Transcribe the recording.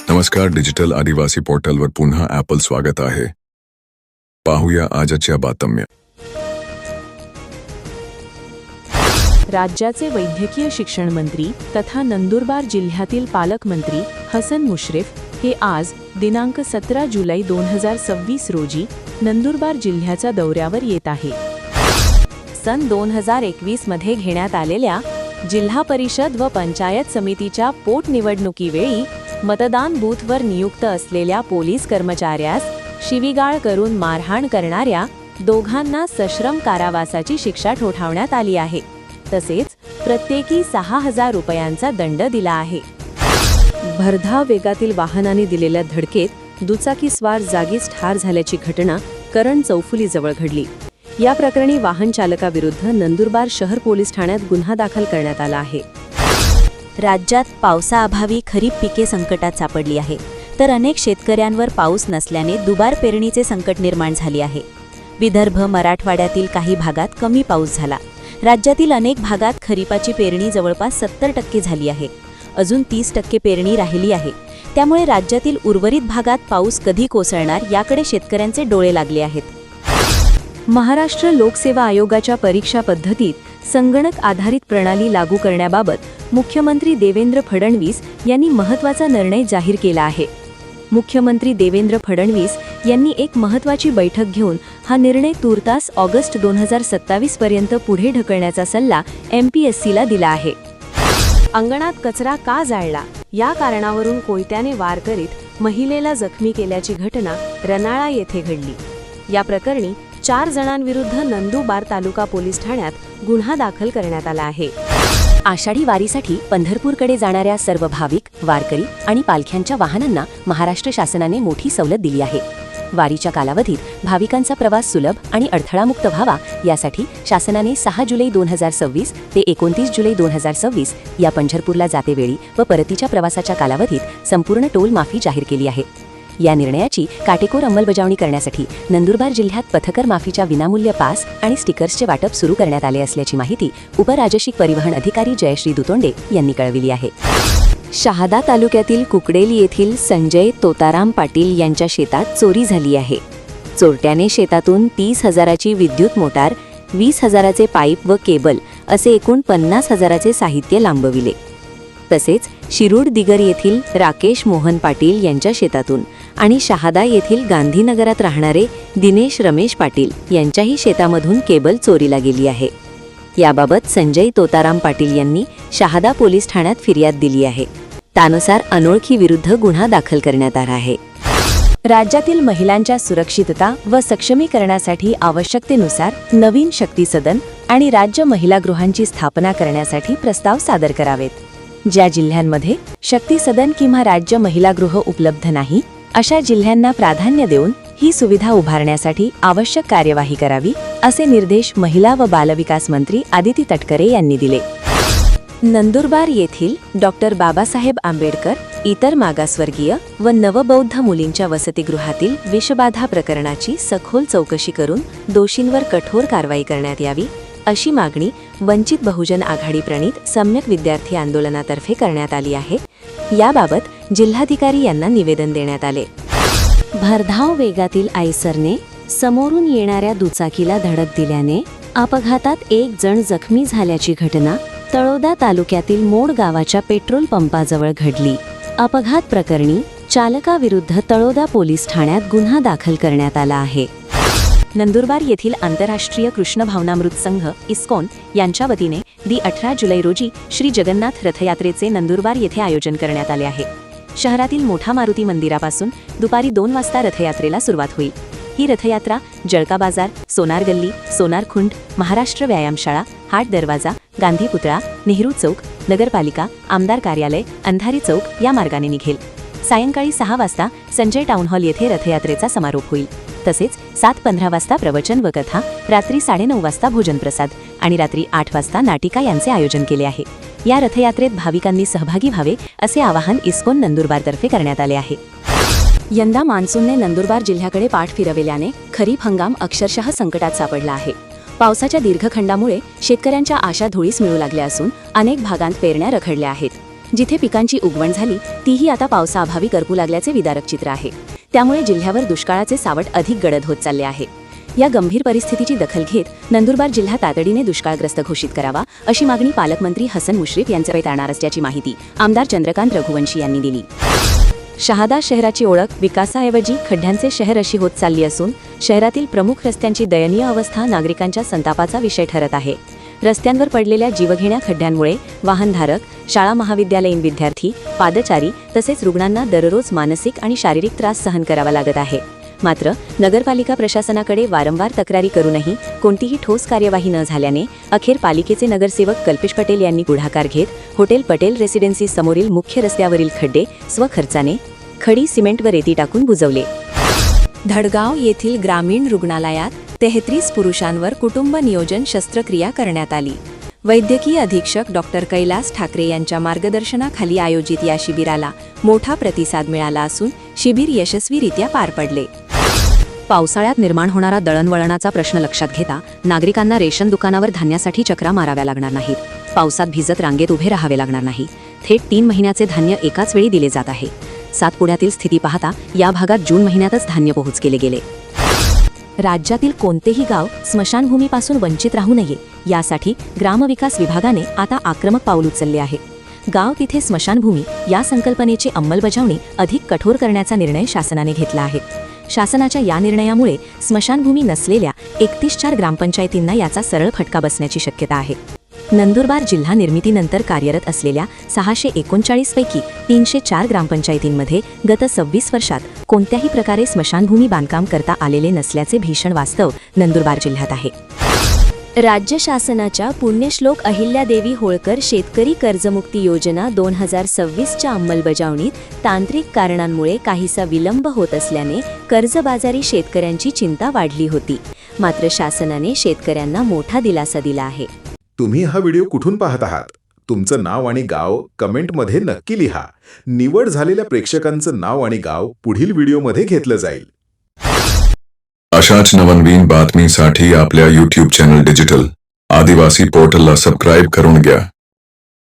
नमस्कार, डिजिटल आदिवासी पोर्टलवर पुन्हा ॲपल स्वागत आहे. पाहूया आजच्या बातम्या. राज्याचे वैद्यकीय शिक्षण मंत्री तथा नंदुरबार जिल्ह्यातील पालकमंत्री हसन मुश्रीफ हे आज दिनांक 17 जुलै 2026 रोजी नंदुरबार जिल्ह्याच्या दौऱ्यावर येत आहे. सन 2021 मध्ये घेण्यात आलेल्या जिल्हा परिषद व पंचायत समितीच्या पोटनिवडणुकीवेळी मतदान बूथवर नियुक्त असलेल्या पोलीस कर्मचाऱ्यास शिवीगाळ करून मारहाण करणाऱ्या दोघांना सश्रम कारावासाची शिक्षा ठोठावण्यात आली आहे. तसेच प्रत्येकी 6,000 रुपयांचा दंड दिला आहे. भरधाव वेगातील वाहनाने दिलेल्या धडकेत दुचाकीस्वार जागीच ठार झाल्याची घटना करण चौफुलीजवळ घडली. या प्रकरणी वाहन चालकाविरुद्ध नंदुरबार शहर पोलीस ठाण्यात गुन्हा दाखल करण्यात आला आहे. राज्यात पावसाअभावी खरीप पिके संकटात सापडली आहे, तर अनेक शेतकऱ्यांवर पाऊस नसल्याने दुबार पेरणीचे संकट निर्माण झाले आहे. विदर्भ, मराठवाड्यातील काही भागात कमी पाऊस झाला. राज्यातील अनेक भागात खरीपाची पेरणी जवळपास 70% झाली आहे. अजून 30% पेरणी राहिली आहे. त्यामुळे राज्यातील उर्वरित भागात पाऊस कधी कोसळणार याकडे शेतकऱ्यांचे डोळे लागले आहेत. महाराष्ट्र लोकसेवा आयोगाच्या परीक्षा पद्धतीत संगणक आधारित प्रणाली लागू करण्याबाबत मुख्यमंत्री देवेंद्र फडणवीस यांनी महत्त्वाचा निर्णय जाहीर केला आहे. मुख्यमंत्री देवेंद्र फडणवीस यांनी एक महत्त्वाची बैठक घेऊन हा निर्णय तूर्तास ऑगस्ट 2027 पर्यंत पुढे ढकलण्याचा सल्ला MPSCला दिला आहे. अंगणात कचरा का जाळला या कारणावरून कोयत्याने वार करीत महिलेला जखमी केल्याची घटना रनाळा येथे घडली. या प्रकरणी 4 जणांविरुद्ध नंदुरबार तालुका पोलीस ठाण्यात गुन्हा दाखल करण्यात आला आहे. आषाढी वारीसाठी पंढरपूरकडे जाणाऱ्या सर्व भाविक, वारकरी आणि पालख्यांच्या वाहनांना महाराष्ट्र शासनाने मोठी सवलत दिली आहे. वारीच्या कालावधीत भाविकांचा प्रवास सुलभ आणि अडथळामुक्त व्हावा यासाठी शासनाने 6 जुलै 2026 ते 29 जुलै 2026 या पंढरपूरला जातेवेळी व परतीच्या प्रवासाच्या कालावधीत संपूर्ण टोल माफी जाहीर केली आहे. या निर्णयाची काटेकोर अंमलबजावणी करण्यासाठी नंदुरबार जिल्ह्यात पथकर माफीच्या विनामूल्य पास आणि स्टिकर्सचे वाटप सुरू करण्यात आले असल्याची माहिती उपराजशिक परिवहन अधिकारी जयश्री दुतोंडे यांनी कळविली आहे. शहादा तालुक्यातील कुकडेल येथील संजय तोताराम पाटील यांच्या शेतात चोरी झाली आहे. चोरट्याने शेतातून 30,000ची विद्युत मोटार, 20,000चे पाईप व केबल असे एकूण 50,000चे साहित्य लांबविले. तसेच शिरूड दिगर येथील राकेश मोहन पाटील यांच्या शेतातून आणि शहादा येथील गांधीनगरात राहणारे दिनेश रमेश पाटील यांच्याही शेतामधून केबल चोरीला गेली आहे. याबाबत संजय तोताराम पाटील यांनी शहादा पोलीस ठाण्यात फिर्याद दिली आहे. त्यानुसार अनोळखी विरुद्ध गुन्हा दाखल करण्यात आला आहे. राज्यातील महिलांच्या सुरक्षितता व सक्षमीकरणासाठी आवश्यकतेनुसार नवीन शक्ती सदन आणि राज्य महिला गृहांची स्थापना करण्यासाठी प्रस्ताव सादर करावेत. ज्या जिल्ह्यांमध्ये शक्ती सदन किंवा राज्य महिला गृह उपलब्ध नाही अशा जिल्ह्यांना प्राधान्य देऊन ही सुविधा उभारण्यासाठी आवश्यक कार्यवाही करावी असे निर्देश महिला व बालविकास मंत्री आदिती तटकरे यांनी दिले. नंदुरबार येथील डॉक्टर बाबासाहेब आंबेडकर इतर मागासवर्गीय व नवबौद्ध मुलींच्या वसतिगृहातील विषबाधा प्रकरणाची सखोल चौकशी करून दोषींवर कठोर कारवाई करण्यात यावी अशी मागणी वंचित बहुजन आघाडी प्रणीत सम्यक विद्यार्थी आंदोलनातर्फे करण्यात आली आहे. याबाबत जिल्हाधिकारी यांना निवेदन देण्यात आले. भरधाव वेगातील आयसरने समोरून येणाऱ्या दुचाकीला धडक दिल्याने अपघातात 1 जण जखमी झाल्याची घटना तळोदा तालुक्यातील मोड गावाच्या पेट्रोल पंपाजवळ घडली. अपघात प्रकरणी चालकाविरुद्ध तळोदा पोलीस ठाण्यात गुन्हा दाखल करण्यात आला आहे. नंदुरबार येथील आंतरराष्ट्रीय कृष्ण भावनामृत संघ इस्कॉन यांच्या वतीने 18 जुलै रोजी श्री जगन्नाथ रथयात्रेचे नंदुरबार येथे आयोजन करण्यात आले आहे. शहरातील मोठा मारुती मंदिरापासून दुपारी 2 वाजता रथयात्रेला सुरुवात होईल. ही रथयात्रा जळका बाजार, सोनार गल्ली, सोनार खुंड, महाराष्ट्र व्यायामशाळा, हाट दरवाजा, गांधी पुतळा, नेहरू चौक, नगरपालिका, आमदार कार्यालय, अंधारी चौक या मार्गाने निघेल. सायंकाळी 6 वाजता संजय टाउन हॉल येथे रथयात्रेचा समारोप होईल. तसेच 7:15 वाजता प्रवचन व कथा, रात्री 9:30 वाजता भोजन प्रसाद आणि रात्री 8 वाजता नाटिका यांचे आयोजन केले आहे. या रथयात्रेत भाविकांनी सहभागी व्हावे असे आवाहन इस्कॉन नंदुरबारतर्फे करण्यात आले आहे. यंदा मान्सूनने नंदुरबार जिल्ह्याकडे पाठ फिरविल्याने खरीप हंगाम अक्षरशः संकटात सापडला आहे. पावसाच्या दीर्घखंडामुळे शेतकऱ्यांच्या आशा धुळीस मिळू लागल्या असून अनेक भागांत पेरण्या रखडल्या आहेत. जिथे पिकांची उगवण झाली तीही आता पावसाअभावी करपू लागल्याचे विदारक चित्र आहे. त्यामुळे जिल्ह्यावर दुष्काळाचे सावट अधिक गडद होत चालले आहे. या गंभीर परिस्थितीची दखल घेत नंदुरबार जिल्हा तातडीने दुष्काळग्रस्त घोषित करावा अशी मागणी पालकमंत्री हसन मुश्रीफ यांच्याकडे करणार असल्याची माहिती आमदार चंद्रकांत रघुवंशी यांनी दिली. शहादा शहराची ओळख विकासाऐवजी खड्ड्यांचे शहर अशी होत चालली असून शहरातील प्रमुख रस्त्यांची दयनीय अवस्था नागरिकांच्या संतापाचा विषय ठरत आहे. रस्त्यांवर पडलेल्या जीवघेण्या खड्ड्यांमुळे वाहनधारक, शाळा महाविद्यालयीन विद्यार्थी, पादचारी तसेच रुग्णांना दररोज मानसिक आणि शारीरिक त्रास सहन करावा लागत आहे. मात्र नगरपालिका प्रशासनाकडे वारंवार तक्रारी करूनही कोणतीही ठोस कार्यवाही न झाल्याने अखेर पालिकेचे नगरसेवक कल्पेश पटेल यांनी पुढाकार घेत हॉटेल पटेल रेसिडेन्सी समोरील मुख्य रस्त्यावरील खड्डे स्वखर्चाने खडी, सिमेंट व रेती टाकून बुजवले. धडगाव येथील ग्रामीण रुग्णालयात 33 पुरुषांवर कुटुंब नियोजन शस्त्रक्रिया करण्यात आली. वैद्यकीय अधीक्षक डॉक्टर कैलास ठाकरे यांच्या मार्गदर्शनाखाली आयोजित या शिबिराला मोठा प्रतिसाद मिळाला असून शिबिर यशस्वीरित्या पार पडले. पावसाळ्यात निर्माण होणारा दळणवळणाचा प्रश्न लक्षात घेता नागरिकांना रेशन दुकानावर धान्यासाठी चक्रा माराव्या लागणार नाहीत. पावसात भिजत रांगेत उभे राहावे लागणार नाही. थेट 3 महिन्याचे धान्य एकाच वेळी दिले जात आहे. सातपुड्यातील स्थिती पाहता या भागात जून महिन्यातच धान्य पोहोच केले गेले. राज्यातील कोणतेही गाव स्मशानभूमीपासून वंचित राहू नये यासाठी ग्रामविकास विभागाने आता आक्रमक पाऊल उचलले आहे. गाव तिथे स्मशानभूमी या संकल्पनेची अंमलबजावणी अधिक कठोर करण्याचा निर्णय शासनाने घेतला आहे. शासनाच्या या निर्णयामुळे स्मशानभूमी नसलेल्या 31 ग्रामपंचायतींना याचा सरळ फटका बसण्याची शक्यता आहे. नंदुरबार जिल्हा निर्मितीनंतर कार्यरत असलेल्या 639 पैकी 304 ग्रामपंचायतींमध्ये गत 26 वर्षात कोणत्याही प्रकारे स्मशानभूमी बांधकाम करता आलेले नसल्याचे भीषण वास्तव नंदुरबार जिल्ह्यात आहे. राज्य शासनाच्या पुण्यश्लोक अहिल्यादेवी होळकर शेतकरी कर्जमुक्ती योजना 2026च्या अंमलबजावणीत तांत्रिक कारणांमुळे काहीसा विलंब होत असल्याने कर्जबाजारी शेतकऱ्यांची चिंता वाढली होती. मात्र शासनाने शेतकऱ्यांना मोठा दिलासा दिला आहे. तुम्ही हा व्हिडिओ कुठून पाहत आहात? तुमचं नाव आणि गाव कमेंटमध्ये नक्की लिहा. निवड झालेल्या प्रेक्षकांचं नाव आणि गाव पुढील व्हिडिओमध्ये घेतलं जाईल. अशाच नवनवीन बातमीसाठी आपल्या YouTube चॅनल डिजिटल आदिवासी पोर्टलला सबस्क्राईब करून घ्या.